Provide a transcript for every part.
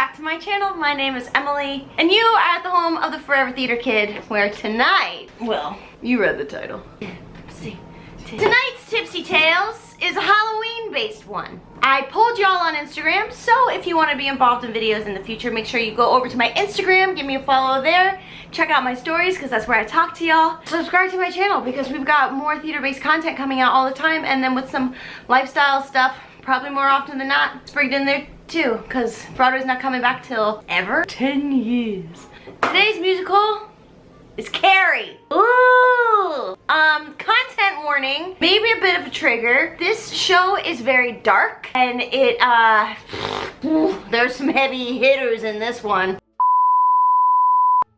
back to my channel. My name is Emily, and you are at the home of the Forever Theater Kid, where tonight, well, you read the title. Tonight's Tipsy Tales is a Halloween-based one. I polled y'all on Instagram, so if you want to be involved in videos in the future, make sure you go over to my Instagram, give me a follow there, check out my stories, because that's where I talk to y'all. Subscribe to my channel, because we've got more theater-based content coming out all the time, and then with some lifestyle stuff, probably more often than not, sprigged in there too, because Broadway's not coming back till ever. 10 years. Today's musical is Carrie. Ooh! Content warning, maybe a bit of a trigger. This show is very dark, and there's some heavy hitters in this one.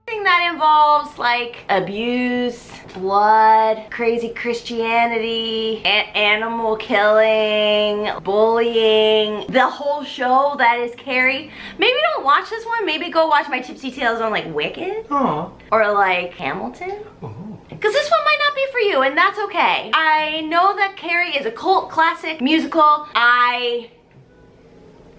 That involves like abuse, blood, crazy Christianity, animal killing, bullying, the whole show that is Carrie. Maybe don't watch this one, maybe go watch my Tipsy Tales on like Wicked. Aww. Or like Hamilton. Because this one might not be for you, and that's okay. I know that Carrie is a cult classic musical. I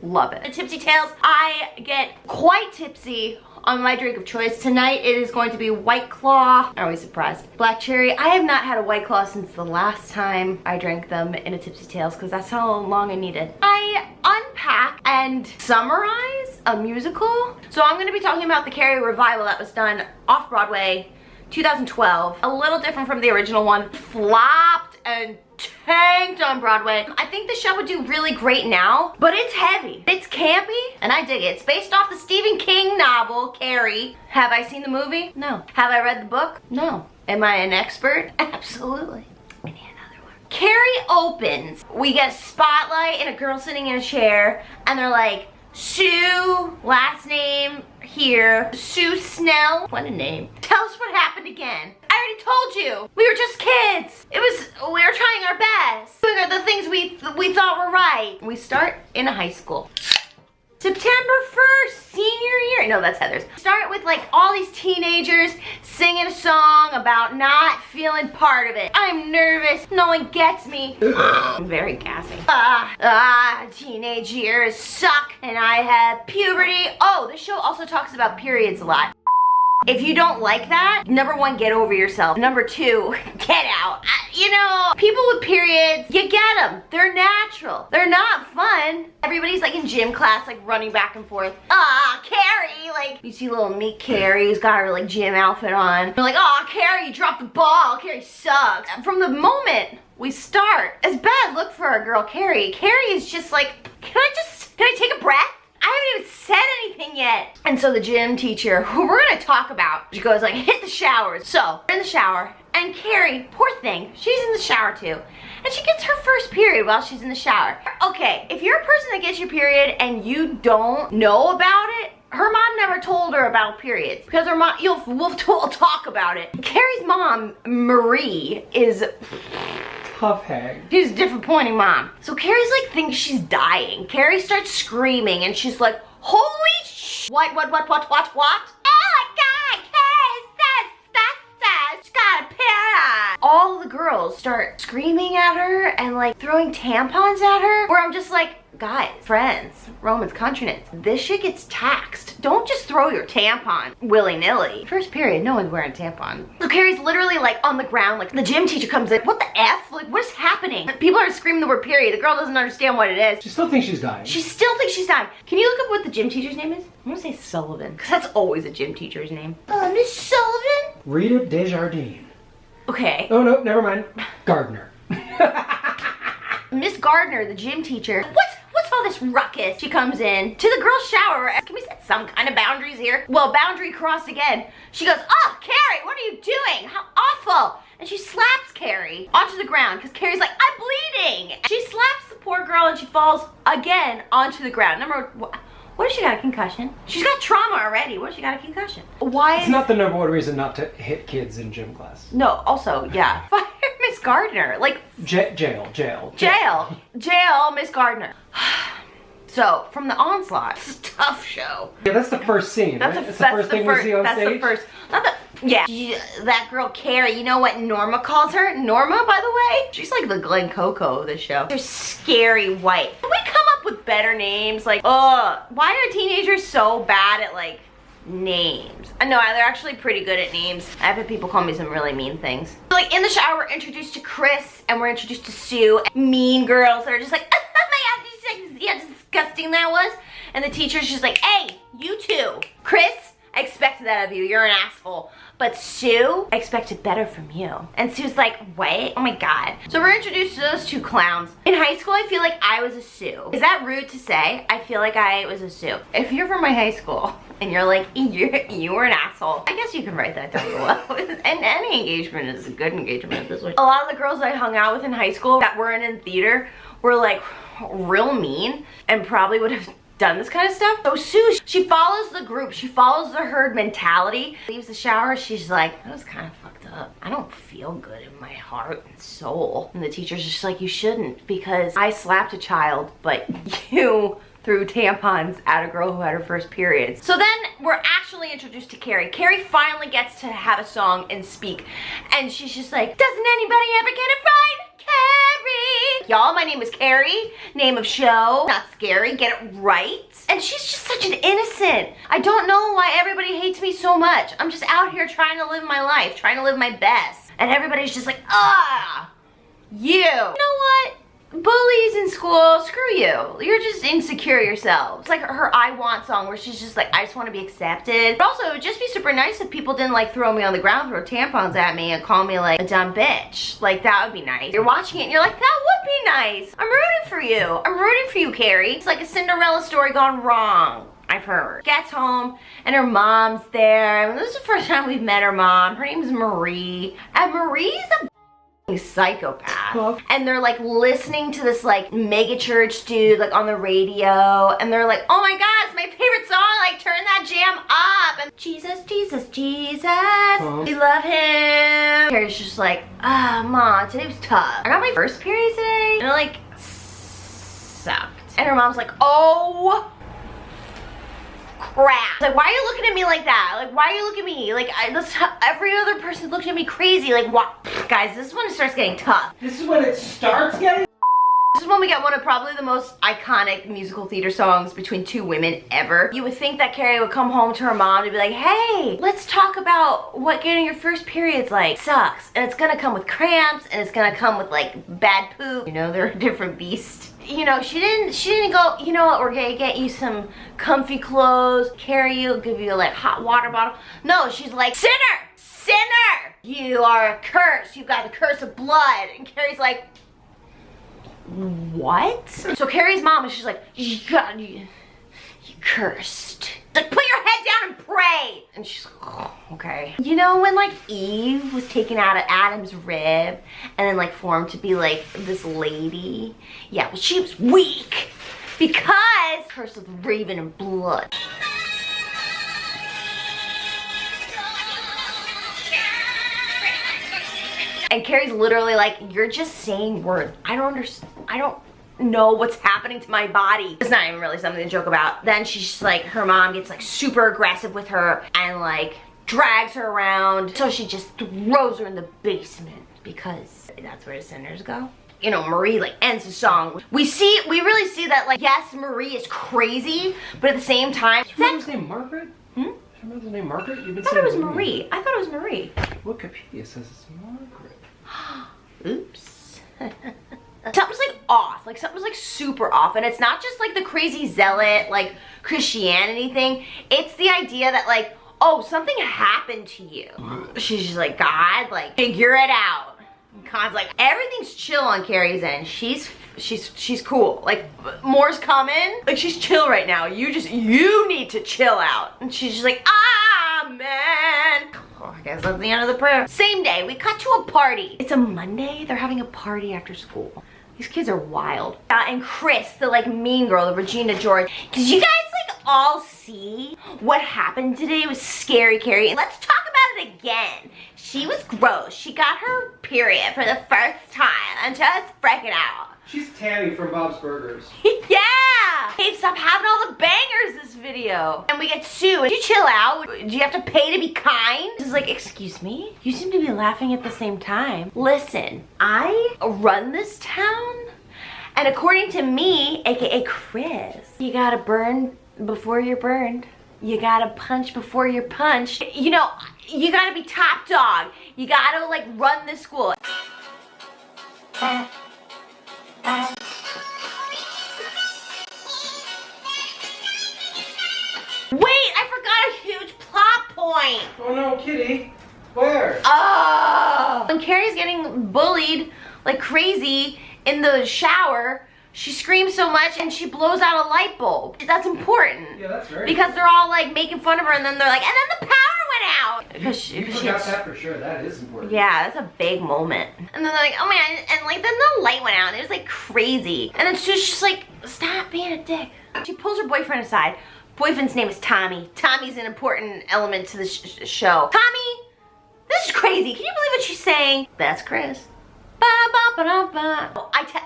love it. The Tipsy Tales, I get quite tipsy on my drink of choice. Tonight it is going to be White Claw. I'm always surprised. Black Cherry. I have not had a White Claw since the last time I drank them in a Tipsy Tales, because that's how long I needed. I unpack and summarize a musical. So I'm going to be talking about the Carrie revival that was done off Broadway 2012. A little different from the original one. Flopped and tanked on Broadway. I think the show would do really great now, but it's heavy. It's campy, and I dig it. It's based off the Stephen King novel, Carrie. Have I seen the movie? No. Have I read the book? No. Am I an expert? Absolutely. I need another one. Carrie opens. We get a spotlight and a girl sitting in a chair, and they're like, Sue, last name here, Sue Snell. What a name. Tell us what happened again. I already told you. We were just kids. We were trying our best. Doing the things we thought were right. We start in a high school. September 1st, senior year. No, that's Heather's. Start with like all these teenagers singing a song about not feeling part of it. I'm nervous. No one gets me. I'm very gassy. Teenage years suck, and I have puberty. Oh, this show also talks about periods a lot. If you don't like that, number one, get over yourself. Number two, get out. You know, people with periods, you get them. They're natural. They're not fun. Everybody's like in gym class, like running back and forth. Carrie, like, you see little meek Carrie who's got her like gym outfit on. They're like, Carrie, you dropped the ball. Carrie sucks. From the moment we start, it's bad look for our girl Carrie. Carrie is just like, can I take a breath? I haven't even said anything yet. And so the gym teacher, who we're gonna talk about, she goes like, hit the showers. So, we're in the shower, and Carrie, poor thing, she's in the shower too. And she gets her first period while she's in the shower. Okay, if you're a person that gets your period and you don't know about it, her mom never told her about periods. Because her mom, we'll talk about it. Carrie's mom, Marie, is tough hag. She's a disappointing mom. So Carrie's like thinks she's dying. Carrie starts screaming and she's like, holy sh! What? Oh my God, Carrie says, she's got a period. All the girls start screaming at her and like throwing tampons at her, where I'm just like, guys, friends, Romans, continents, this shit gets taxed. Don't just throw your tampon willy-nilly. First period, no one's wearing a tampon. So Carrie's literally like on the ground, like the gym teacher comes in, what the F? Like, what is happening? People are screaming the word period. The girl doesn't understand what it is. She still thinks she's dying. She still thinks she's dying. Can you look up what the gym teacher's name is? I'm gonna say Sullivan, because that's always a gym teacher's name. Miss Sullivan? Rita Desjardins. Okay. Oh no, never mind. Gardner. Miss Gardner, the gym teacher. What's all this ruckus? She comes in to the girls' shower. Can we set some kind of boundaries here? Well, boundary crossed again. She goes, Carrie, what are you doing? How awful. And she slaps Carrie onto the ground because Carrie's like, I'm bleeding. She slaps the poor girl and she falls again onto the ground. What if she got a concussion? She's got trauma already. What if she got a concussion? Why? It's not the number one reason not to hit kids in gym class. No, also, yeah. Fire Miss Gardner. Like, jail, Miss Gardner. So, from the onslaught, it's a tough show. Yeah, that's the first scene, right? That's the first thing we see on stage? That's the first, yeah. That girl, Carrie, you know what Norma calls her? Norma, by the way? She's like the Glen Coco of the show. They're scary white. We come up with with better names. Like, ugh, why are teenagers so bad at like names? I know they're actually pretty good at names. I've had people call me some really mean things. So, like in the shower, we're introduced to Chris and we're introduced to Sue. Mean girls that are just like, oh my god, yeah, disgusting that was. And the teacher's just like, hey, you two. Chris, I expected that of you. You're an asshole. But Sue, I expected better from you. And Sue's like, what? Oh my god. So we're introduced to those two clowns. In high school, I feel like I was a Sue. Is that rude to say? I feel like I was a Sue. If you're from my high school and you're like, you were an asshole, I guess you can write that down below. And any engagement is a good engagement at this point. A lot of the girls that I hung out with in high school that weren't in theater were like real mean and probably would have done this kind of stuff. So Sue, she follows the group. She follows the herd mentality. Leaves the shower. She's like, that was kind of fucked up. I don't feel good in my heart and soul. And the teacher's just like, you shouldn't, because I slapped a child, but you threw tampons at a girl who had her first period. So then we're actually introduced to Carrie. Carrie finally gets to have a song and speak. And she's just like, doesn't anybody ever get it right? Carrie! Y'all, my name is Carrie. Name of show, not scary, get it right. And she's just such an innocent. I don't know why everybody hates me so much. I'm just out here trying to live my life, trying to live my best. And everybody's just like, ah, you. You know what? Bullies in school, screw you. You're just insecure yourself. It's like her I Want song where she's just like, I just want to be accepted. But also, it would just be super nice if people didn't like throw me on the ground, throw tampons at me and call me like a dumb bitch. Like that would be nice. You're watching it and you're like, that would be nice. I'm rooting for you. I'm rooting for you, Carrie. It's like a Cinderella story gone wrong. I've heard. Gets home and her mom's there. And this is the first time we've met her mom. Her name's Marie. And Marie's a psychopath. And they're like listening to this like mega church dude like on the radio, and they're like, oh my god, it's my favorite song, like turn that jam up. And Jesus, Jesus, Jesus, we love him. Carrie's just like, Mom, today was tough. I got my first period today and it like sucked. And her mom's like, oh crap. Like, why are you looking at me like that? Like, why are you looking at me? Like, every other person looking at me crazy. Like, what? Guys, this is when it starts getting tough. This is when it starts getting. This is when we get one of probably the most iconic musical theater songs between two women ever. You would think that Carrie would come home to her mom to be like, hey, let's talk about what getting your first period's like. Sucks. And it's gonna come with cramps, and it's gonna come with like bad poop. You know, they're a different beast. You know, she didn't go, you know what, we're gonna get you some comfy clothes, carry you, give you like hot water bottle. No, she's like, sinner, sinner, you are a curse. You've got the curse of blood. And Carrie's like, what? So Carrie's mom is just like, you cursed. Like, put your head down and pray. And she's like, oh, okay. You know when like Eve was taken out of Adam's rib and then like formed to be like this lady? Yeah, well she was weak because curse of the raven and blood. And Carrie's literally like, you're just saying words. I don't understand. I don't know what's happening to my body. It's not even really something to joke about. Then she's just like, her mom gets like super aggressive with her and like drags her around. So she just throws her in the basement because that's where the sinners go. You know, Marie like ends the song. We really see that like, yes, Marie is crazy, but at the same time. Is her mom's name Margaret? Hmm? Is her name Margaret? You've been I thought it was Marie. I thought it was Marie. Wikipedia says it's Margaret. Oops. Something's like off, like something's like super off, and it's not just like the crazy zealot like Christianity thing. It's the idea that like, oh, something happened to you. She's just like, God, like figure it out. And God's like, everything's chill on Carrie's end. She's cool. Like more's coming. Like she's chill right now. You need to chill out. And she's just like, amen. Oh, I guess that's the end of the prayer. Same day, we cut to a party. It's a Monday. They're having a party after school. These kids are wild. And Chris, the like mean girl, the Regina George. Did you guys like all see what happened today with Scary Carrie? Let's talk about it again. She was gross. She got her period for the first time and just freaking out. She's Tammy from Bob's Burgers. Yeah! Hey, stop having all the bangers this video. And we get Sue. Did you chill out? Do you have to pay to be kind? This is like, excuse me? You seem to be laughing at the same time. Listen, I run this town And according to me, aka Chris, you gotta burn before you're burned. You gotta punch before you're punched. You know, you gotta be top dog. You gotta like run the school. Wait, I forgot a huge plot point. Oh no, Kitty. Where? Oh! When Carrie's getting bullied like crazy in the shower, she screams so much and she blows out a light bulb. That's important. Yeah, that's very because they're all like making fun of her and then they're like, and then the power went out. You forgot that for sure. That is important. Yeah, that's a big moment. And then they're like, oh man, and like then the light went out and it was like crazy. And then Sue's just like, stop being a dick. She pulls her boyfriend aside. Boyfriend's name is Tommy. Tommy's an important element to the show. Tommy, this is crazy. Can you believe what she's saying? That's Chris.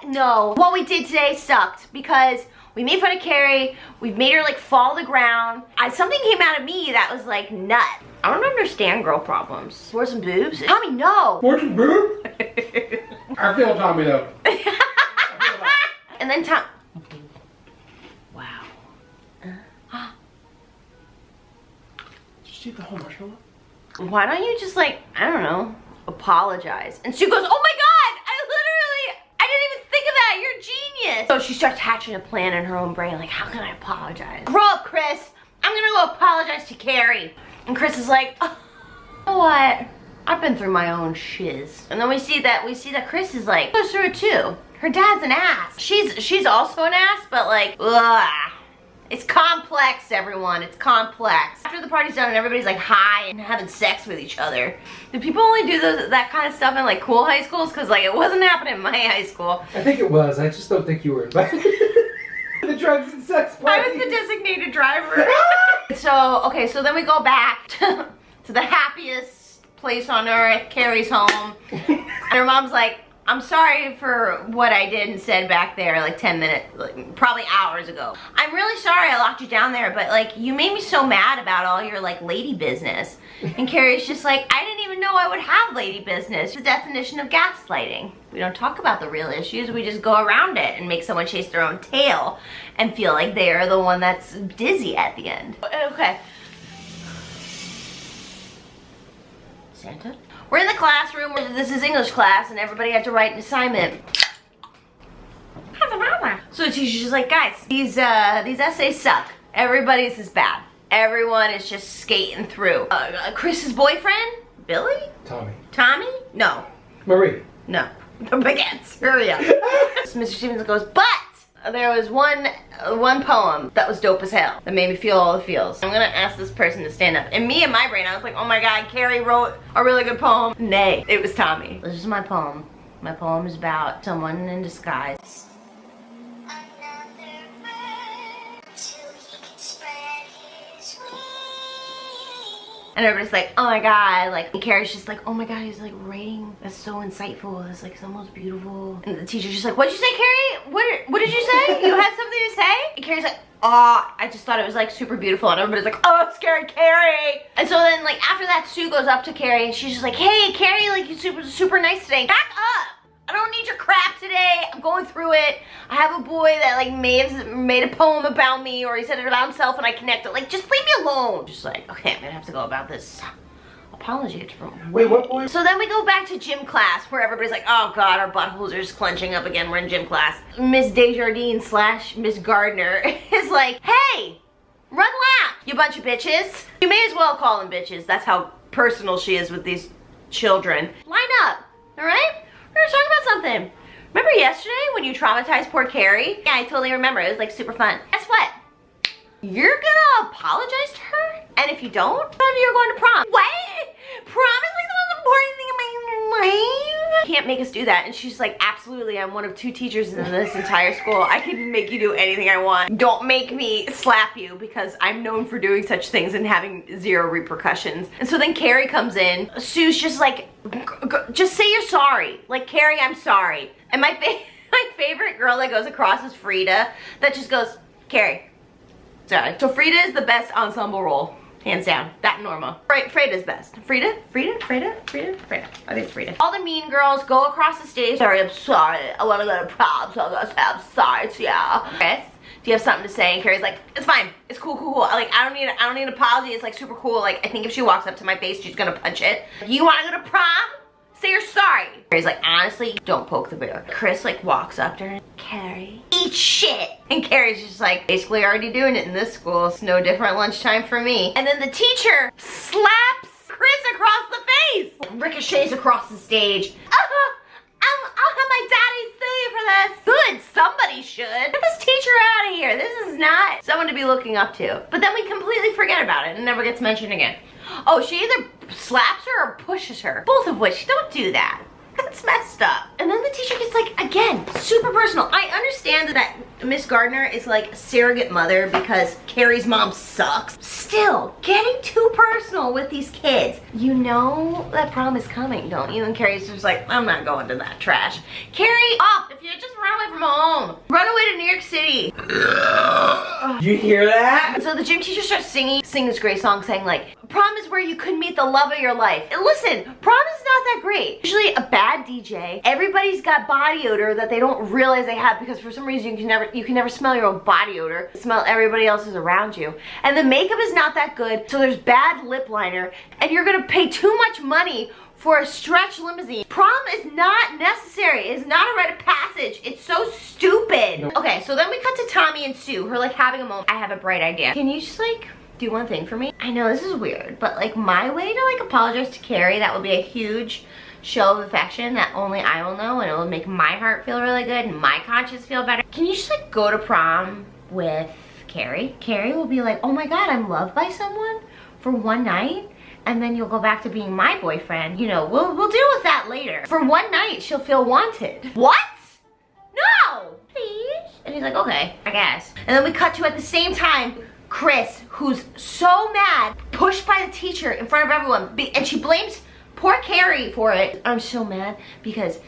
No, what we did today sucked because we made fun of Carrie. We made her like fall to the ground. Something came out of me that was like nut. I don't understand girl problems. Wore some boobs? Tommy, no. Wore some boobs? I feel Tommy though. And then Tom. Wow. Did you eat the whole marshmallow? Why don't you just like, I don't know, apologize? And Sue goes, oh my God, I didn't even think of that, you're a genius. So she starts hatching a plan in her own brain, like, how can I apologize? Grow up, Chris. I'm gonna go apologize to Carrie. And Chris is like, oh, you know what? I've been through my own shiz. And then we see that Chris is like, goes through it too. Her dad's an ass. She's also an ass, but like, ugh. It's complex, everyone. It's complex. After the party's done and everybody's like high and having sex with each other, do people only do that kind of stuff in like cool high schools? Because like it wasn't happening in my high school. I think it was. I just don't think you were invited. The drugs and sex party. I was the designated driver. Okay, so then we go back to the happiest place on earth, Carrie's home. And her mom's like, I'm sorry for what I did and said back there like 10 minutes, like, probably hours ago. I'm really sorry I locked you down there, but like you made me so mad about all your like lady business. And Carrie's just like, I didn't even know I would have lady business. The definition of gaslighting. We don't talk about the real issues, we just go around it and make someone chase their own tail and feel like they are the one that's dizzy at the end. Okay. Santa? We're in the classroom where this is English class and everybody had to write an assignment. So the teacher's just like, guys, these essays suck. Everybody's is bad. Everyone is just skating through. Chris's boyfriend? Billy? Tommy. Tommy? No. Marie. No. The baguettes. Hurry up. So Mr. Stevens goes, but there was one poem that was dope as hell that made me feel all the feels. I'm gonna ask this person to stand up. And me in my brain, I was like, oh my God, Carrie wrote a really good poem. Nay, it was Tommy. This is my poem. My poem is about someone in disguise. And everybody's like, oh my God, like, and Carrie's just like, oh my God, he's like writing, that's so insightful, that's like so most beautiful. And the teacher's just like, what'd you say, Carrie? What did you say? You had something to say? And Carrie's like, oh, I just thought it was like super beautiful. And everybody's like, oh, scary Carrie. And so then like after that, Sue goes up to Carrie and she's just like, hey, Carrie, like you're super nice today. Back up. I don't need your crap today. I'm going through it. I have a boy that like may have made a poem about me or he said it about himself and I connected. Like, just leave me alone. Just like, okay, I'm gonna have to go about this apology from. Wait, what boy? So then we go back to gym class where everybody's like, oh God, our buttholes are just clenching up again. We're in gym class. Miss Desjardins / Miss Gardner is like, hey, run lap, you bunch of bitches. You may as well call them bitches. That's how personal she is with these children. Line up, all right? We're gonna talk about something. Remember yesterday when you traumatized poor Carrie? Yeah, I totally remember. It was like super fun. Guess what? You're gonna apologize to her? And if you don't, then you're going to prom. What? Prom is like the most important thing in my life? You can't make us do that. And she's like, absolutely, I'm one of 2 teachers in this entire school. I can make you do anything I want. Don't make me slap you because I'm known for doing such things and having 0 repercussions. And so then Carrie comes in. Sue's just like, just say you're sorry. Like, Carrie, I'm sorry. And my favorite girl that goes across is Frida that just goes, Carrie, sorry. So Frida is the best ensemble role. hands down. That and Norma. Freda's best. Frida? I think it's Frida. All the mean girls go across the stage. Sorry, I'm sorry. I want to go to prom, so I'm gonna have sides, yeah. Chris, do you have something to say? And Carrie's like, it's fine. It's cool. Like, I don't need an apology. It's like super cool. Like, I think if she walks up to my face, she's gonna punch it. You want to go to prom? Say you're sorry. Carrie's like, honestly, don't poke the bear. Chris like walks up to her. Carrie, eat shit. And Carrie's just like, basically already doing it in this school. It's no different lunchtime for me. And then the teacher slaps Chris across the face. Ricochets across the stage. I'll have my daddy sue you for this. Good, somebody should. Get this teacher out of here. This is not someone to be looking up to. But then we completely forget about it and never gets mentioned again. Oh, she either slaps her or pushes her. Both of which, don't do that. That's messed up. And then the teacher gets like, again, super personal. I understand that Miss Gardner is like a surrogate mother because Carrie's mom sucks. Still, getting too personal with these kids. You know that prom is coming, don't you? And Carrie's just like, I'm not going to that trash. Carrie, up, if you just run away from home. Run away to New York City. You hear that? So the gym teacher starts singing this great song saying like, prom is where you could meet the love of your life. And listen, prom is not that great. Usually a bad DJ, everybody's got body odor that they don't realize they have because for some reason you can never smell your own body odor. Smell everybody else's around you. And the makeup is not that good, so there's bad lip liner, and you're gonna pay too much money for a stretch limousine. Prom is not necessary. It's not a rite of passage. It's so stupid. No. Okay, so then we cut to Tommy and Sue, who are like having a moment. I have a bright idea. Can you just like do one thing for me? I know this is weird, but like my way to like apologize to Carrie, that would be a huge show of affection that only I will know, and it will make my heart feel really good and my conscience feel better. Can you just like go to prom with Carrie? Carrie will be like, oh my god, I'm loved by someone for one night, and then you'll go back to being my boyfriend. You know, we'll deal with that later. For one night, she'll feel wanted. What? No! Please? And he's like, okay, I guess. And then we cut to, at the same time, Chris, who's so mad, pushed by the teacher in front of everyone, and she blames poor Carrie for it. I'm so mad because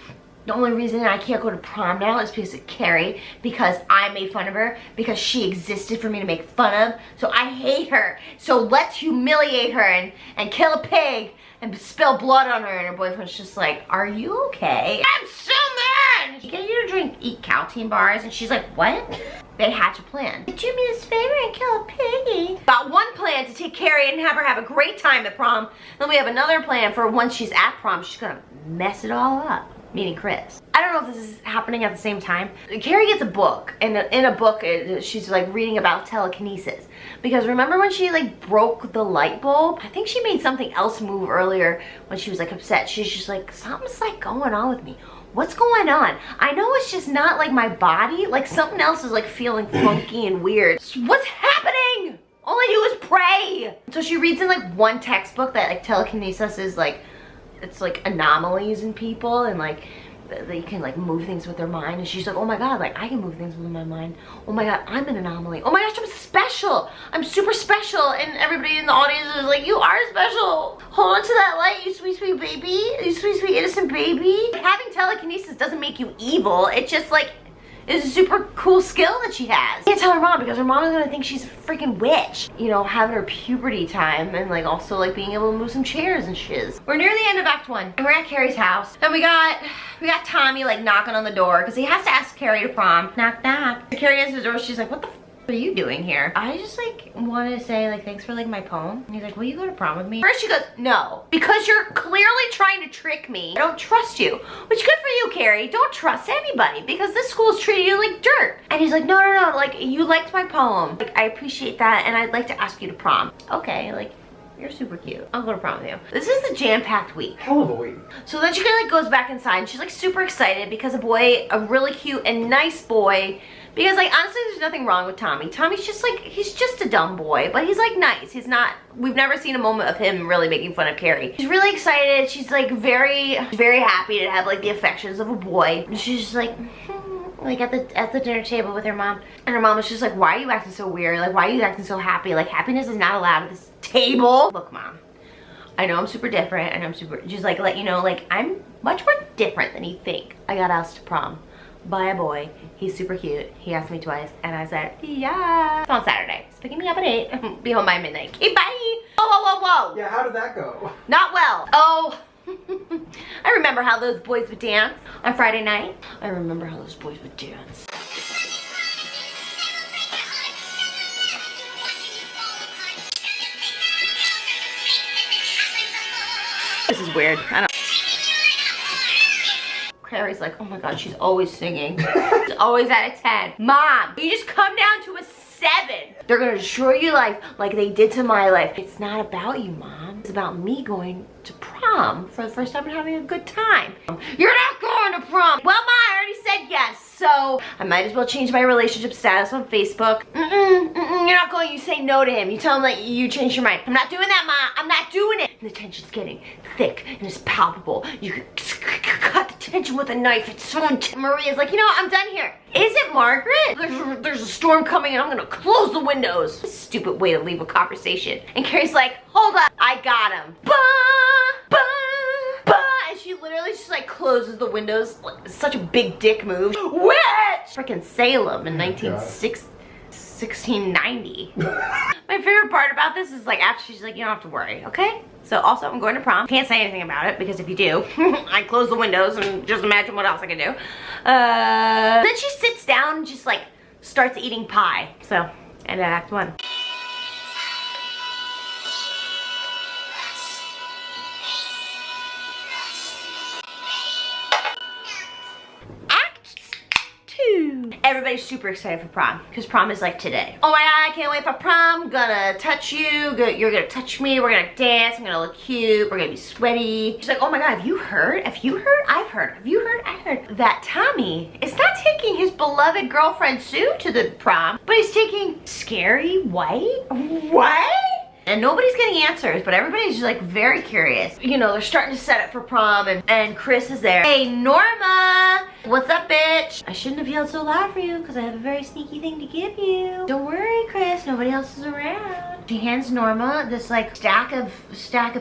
the only reason I can't go to prom now is because of Carrie, because I made fun of her, because she existed for me to make fun of. So I hate her. So let's humiliate her and kill a pig and spill blood on her. And her boyfriend's just like, are you okay? I'm so mad! She get you to eat Caltine bars, and she's like, what? They hatch a plan. Do me this favor and kill a piggy. Got one plan to take Carrie and have her have a great time at prom. Then we have another plan for once she's at prom, she's gonna mess it all up. Meaning Chris. I don't know if this is happening at the same time. Carrie gets a book, and in a book she's like reading about telekinesis. Because remember when she like broke the light bulb? I think she made something else move earlier when she was like upset. She's just like, something's like going on with me. What's going on? I know it's just not like my body, like something else is like feeling funky and weird. So what's happening? All I do is pray. So she reads in like one textbook that like telekinesis is like, it's like anomalies in people, and like they can like move things with their mind. And she's like, oh my god, like I can move things with my mind. Oh my god, I'm an anomaly. Oh my gosh, I'm special. I'm super special. And everybody in the audience is like, you are special. Hold on to that light, you sweet, sweet baby. You sweet, sweet, innocent baby. Having telekinesis doesn't make you evil. It just like is a super cool skill that she has. Can't tell her mom because her mom is gonna think she's a freaking witch. You know, having her puberty time and like also like being able to move some chairs and shiz. We're near the end of Act 1 and we're at Carrie's house. And we got Tommy like knocking on the door because he has to ask Carrie to prom. Knock, knock. Carrie answers the door. She's like, what the f are you doing here? I just like want to say like thanks for like my poem. And he's like, will you go to prom with me? First she goes, no, because you're clearly trying to trick me. I don't trust you. Which good for you, Carrie. Don't trust anybody because this school is treating you like dirt. And he's like, no, no, no, like you liked my poem. Like I appreciate that and I'd like to ask you to prom. Okay, like you're super cute. I'll go to prom with you. This is a jam-packed week. Hell of a week. So then she kind of like goes back inside and she's like super excited because a really cute and nice boy. Because like honestly there's nothing wrong with Tommy. Tommy's just like, he's just a dumb boy, but he's like nice. He's not, we've never seen a moment of him really making fun of Carrie. She's really excited. She's like very happy to have like the affections of a boy. And she's just like at the dinner table with her mom. And her mom was just like, why are you acting so weird? Like why are you acting so happy? Like happiness is not allowed at this table. Look mom, I know I'm super different and I'm super, just like let you know, like I'm much more different than you think. I got asked to prom by a boy. He's super cute. He asked me twice and I said, yeah. It's on Saturday. He's picking me up at 8. Be home by midnight. Okay, bye. Whoa, whoa, whoa, whoa. Yeah, how did that go? Not well. Oh. I remember how those boys would dance on Friday night. I remember how those boys would dance. This is weird. I don't. Carrie's like, oh my god, she's always singing. She's always at a 10. Mom, you just come down to a 7. They're gonna destroy your life like they did to my life. It's not about you, Mom. It's about me going to prom for the first time and having a good time. You're not going to prom. Well, Ma, I already said yes. So I might as well change my relationship status on Facebook. You're not going, you say no to him. You tell him that you changed your mind. I'm not doing that, Ma. I'm not doing it. And the tension's getting thick and it's palpable. You can cut the tension with a knife. It's so intense. Maria's like, you know what? I'm done here. Is it Margaret? There's a storm coming and I'm gonna close the windows. Stupid way to leave a conversation. And Carrie's like, hold up, I got him. Bah, bah, bah. And she literally just like closes the windows. Like, such a big dick move. Witch! Freaking Salem in 1690. My favorite part about this is like after she's like, you don't have to worry, okay? So also I'm going to prom. Can't say anything about it because if you do, I close the windows and just imagine what else I can do. Then she sits down and just like starts eating pie. So, end of Act 1. Everybody's super excited for prom because prom is like today. Oh my god, I can't wait for prom. I'm gonna touch you. You're gonna touch me. We're gonna dance. I'm gonna look cute. We're gonna be sweaty. She's like, oh my god, have you heard? Have you heard? I've heard. Have you heard? I heard that Tommy is not taking his beloved girlfriend Sue to the prom, but he's taking Scary White. What? And nobody's getting answers, but everybody's just like very curious. You know, they're starting to set up for prom and Chris is there. Hey, Norma! What's up, bitch? I shouldn't have yelled so loud for you because I have a very sneaky thing to give you. Don't worry, Chris, nobody else is around. She hands Norma this like stack of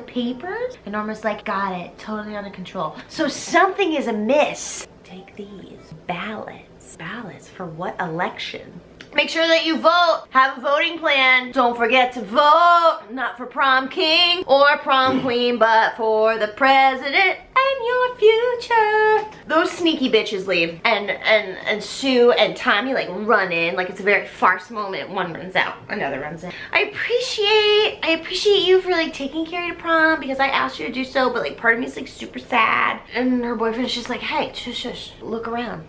papers and Norma's like, got it, totally under control. So something is amiss. Take these, ballots. Ballots for what election? Make sure that you vote. Have a voting plan. Don't forget to vote. Not for prom king or prom queen, but for the president and your future. Those sneaky bitches leave. And Sue and Tommy like run in. Like it's a very farce moment. One runs out, another runs in. I appreciate you for like taking Carrie to prom because I asked you to do so, but like part of me is like super sad. And her boyfriend's just like, hey, shush, look around.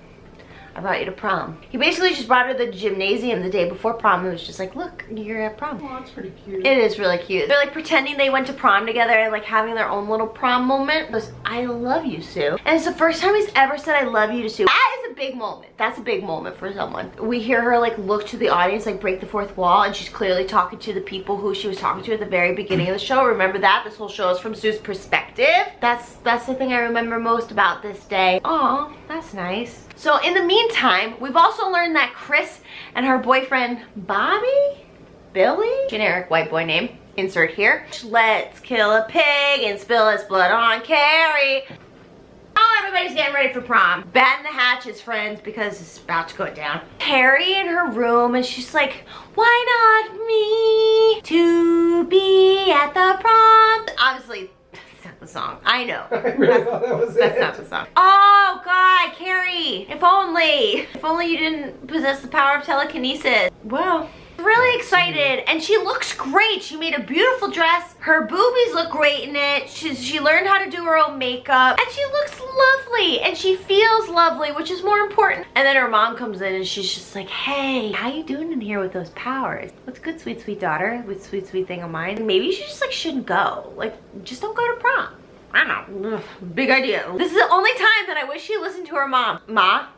I brought you to prom. He basically just brought her to the gymnasium the day before prom. It was just like, look, you're at prom. Oh, that's pretty cute. It is really cute. They're like pretending they went to prom together and like having their own little prom moment. It was, I love you, Sue. And it's the first time he's ever said I love you to Sue. That is a big moment. That's a big moment for someone. We hear her like look to the audience, like break the fourth wall, and she's clearly talking to the people who she was talking to at the very beginning of the show. Remember that? This whole show is from Sue's perspective. That's the thing I remember most about this day. Aw, that's nice. So in the meantime, we've also learned that Chris and her boyfriend, Billy, generic white boy name, insert here. Let's kill a pig and spill its blood on Carrie. Oh, everybody's getting ready for prom. Batten the hatches, friends, because it's about to go down. Carrie in her room and she's like, why not me to be at the prom? Obviously, the song. I know. I really thought that was That's not the song. Oh God, Carrie. If only you didn't possess the power of telekinesis. Well, really excited and she looks great. She made a beautiful dress. Her boobies look great in it. She learned how to do her own makeup and she looks lovely and she feels lovely, which is more important. And then her mom comes in and she's just like, hey, how you doing in here with those powers? What's good, sweet, sweet daughter? With sweet, sweet thing of mine? Maybe she just like shouldn't go. Like, just don't go to prom. I don't know. Ugh, big idea. This is the only time that I wish she listened to her mom. Mom,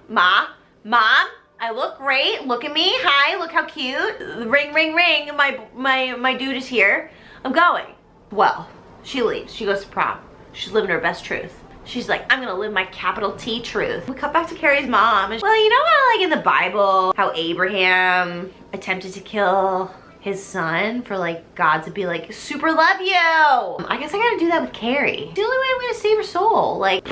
I look great. Look at me. Hi, look how cute. Ring, ring, ring. My dude is here. I'm going. Well, she leaves. She goes to prom. She's living her best truth. She's like, I'm gonna live my capital T truth. We cut back to Carrie's mom. And, well, you know how like in the Bible, how Abraham attempted to kill his son for like God to be like, super love you. I guess I gotta do that with Carrie. It's the only way I'm gonna save her soul. Like,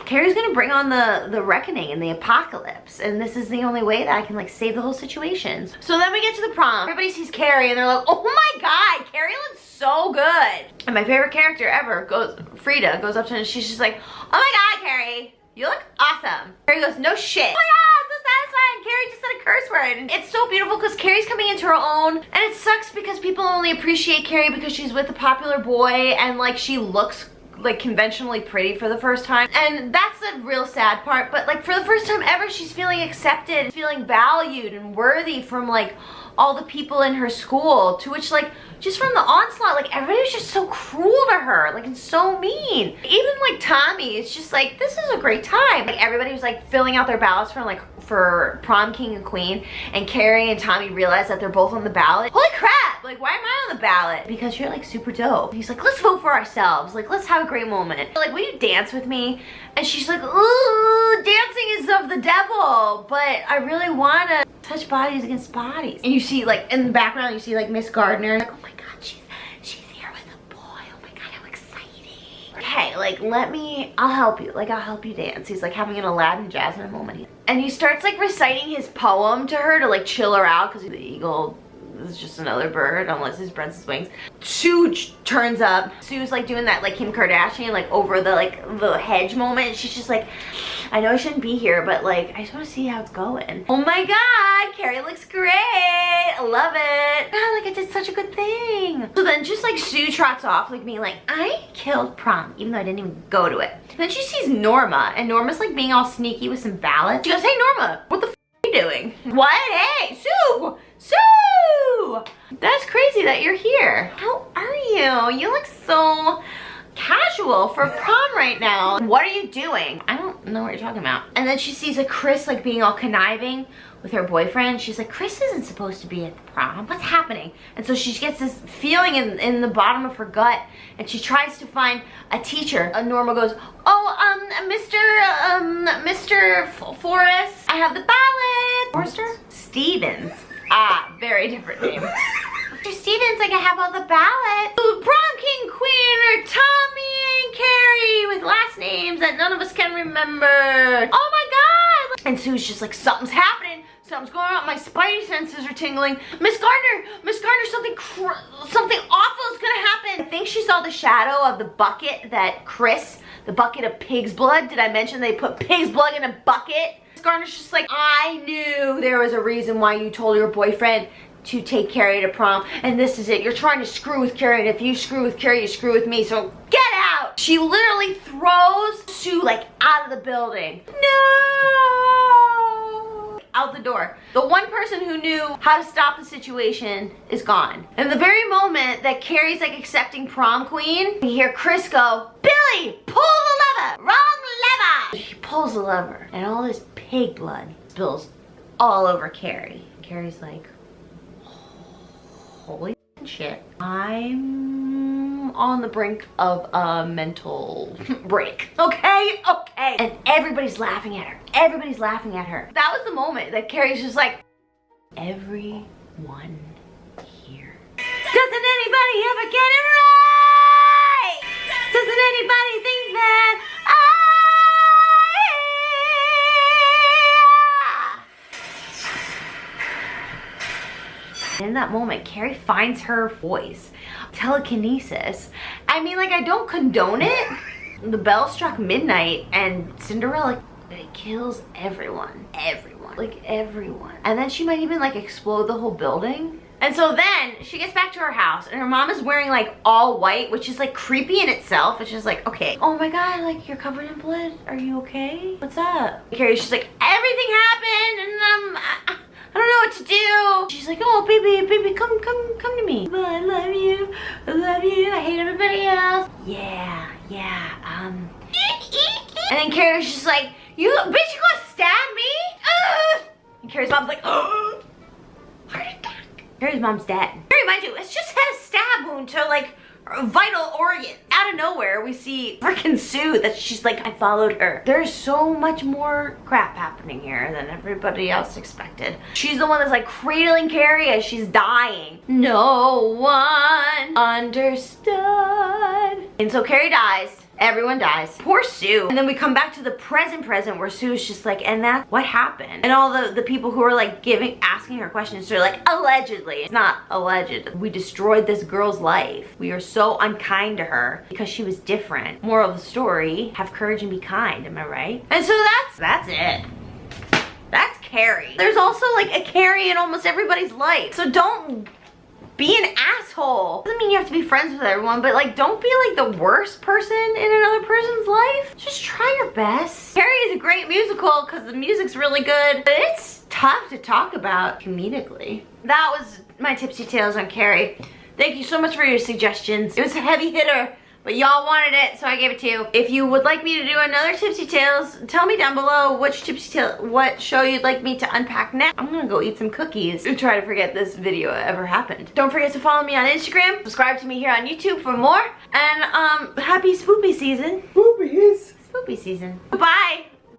Carrie's gonna bring on the reckoning and the apocalypse, and this is the only way that I can like save the whole situation. So then we get to the prom. Everybody sees Carrie and they're like, oh my god, Carrie looks so good. And my favorite character ever Frida goes up to her and she's just like, oh my god, Carrie, you look awesome. Carrie goes, no shit. Oh my god, so satisfying. Carrie just said a curse word. And it's so beautiful because Carrie's coming into her own, and it sucks because people only appreciate Carrie because she's with a popular boy and like she looks like conventionally pretty for the first time, and that's the real sad part. But like for the first time ever, she's feeling accepted, feeling valued and worthy from like all the people in her school, to which like just from the onslaught, like everybody was just so cruel to her, like, and so mean. Even like Tommy, it's just like, this is a great time. Like everybody was like filling out their ballots for prom king and queen, and Carrie and Tommy realize that they're both on the ballot. Holy crap, like why am I on the ballot? Because you're like super dope. He's like, let's vote for ourselves, like let's have a great moment. Like, will you dance with me? And she's like, ooh, dancing is of the devil, but I really wanna touch bodies against bodies. And you see like in the background, you see like Miss Gardner, like, oh my god, she's here with a boy. Oh my god, how exciting. Okay, like I'll help you. Like, I'll help you dance. He's like having an Aladdin Jasmine moment. And he starts like reciting his poem to her to like chill her out, because the eagle is just another bird unless he spreads his wings. Sue turns up. Sue's like doing that like Kim Kardashian, like over the hedge moment. She's just like, I know I shouldn't be here, but like I just want to see how it's going. Oh my god, Carrie looks great. I love it. God, like I did such a good thing. So then just like Sue trots off, like being like, I killed prom, even though I didn't even go to it. Then she sees Norma, and Norma's like being all sneaky with some ballots. She goes, hey Norma, what the f are you doing? What? Hey, Sue! Sue! That's crazy that you're here. How are you? You look so casual for prom right now. What are you doing? I don't know what you're talking about. And then she sees a Chris like being all conniving with her boyfriend. She's like, Chris isn't supposed to be at the prom. What's happening? And so she gets this feeling in the bottom of her gut, and she tries to find a teacher. And Norma goes, Mr. Forrest, I have the ballot. Forrester? Stevens. Ah, very different name. Mr. Stevens, like I have all the ballots. Ooh, prom king, queen are Tommy and Carrie with last names that none of us can remember. Oh my god. And Sue's just like, something's happening. Something's going on. My spidey senses are tingling. Miss Gardner, something awful is gonna happen. I think she saw the shadow of the bucket that the bucket of pig's blood. Did I mention they put pig's blood in a bucket? Gardner's just like, I knew there was a reason why you told your boyfriend to take Carrie to prom, and this is it. You're trying to screw with Carrie, and if you screw with Carrie, you screw with me, so get out! She literally throws Sue like out of the building. No! Out the door. The one person who knew how to stop the situation is gone. And the very moment that Carrie's like accepting prom queen, you hear Chris go, Billy, pull the lever! Wrong lever! He pulls the lever, and all this pig blood spills all over Carrie. Carrie's like, holy shit. I'm on the brink of a mental break. Okay? Okay. And everybody's laughing at her. Everybody's laughing at her. That was the moment that Carrie's just like, everyone here. Doesn't anybody ever get it right? Doesn't anybody think that In that moment, Carrie finds her voice. Telekinesis. I mean, like, I don't condone it. The bell struck midnight and Cinderella, it kills everyone. Everyone. Like, everyone. And then she might even, like, explode the whole building. And so then she gets back to her house and her mom is wearing like all white, which is like creepy in itself. It's just like, okay, oh my god, like you're covered in blood. Are you okay? What's up? Carrie's just like, everything happened and I don't know what to do. She's like, oh baby, come to me. I love you. I love you. I hate everybody else. Yeah. And then Carrie's just like, bitch, you gonna stab me? And Carrie's mom's like, oh, heart attack. Carrie's mom's dead. Carrie, mind you, it's just had a stab wound to like a vital organ. Out of nowhere, we see freaking Sue that she's like, I followed her. There's so much more crap happening here than everybody else expected. She's the one that's like cradling Carrie as she's dying. No one understood. And so Carrie dies. Everyone dies. Poor Sue. And then we come back to the present where Sue's just like, and that's what happened. And all the people who are like asking her questions, they're like, allegedly. It's not alleged. We destroyed this girl's life. We are so unkind to her because she was different. Moral of the story, have courage and be kind, am I right? And so that's it. That's Carrie. There's also like a Carrie in almost everybody's life. So don't be an asshole. Doesn't mean you have to be friends with everyone, but like don't be like the worst person in another person's life. Just try your best. Carrie is a great musical because the music's really good, but it's tough to talk about comedically. That was my Tipsy Tales on Carrie. Thank you so much for your suggestions. It was a heavy hitter, but y'all wanted it, so I gave it to you. If you would like me to do another Tipsy Tales, tell me down below what show you'd like me to unpack next. I'm gonna go eat some cookies to try to forget this video ever happened. Don't forget to follow me on Instagram, subscribe to me here on YouTube for more, and happy spoopy season. Spoopies. Spoopy season. Bye.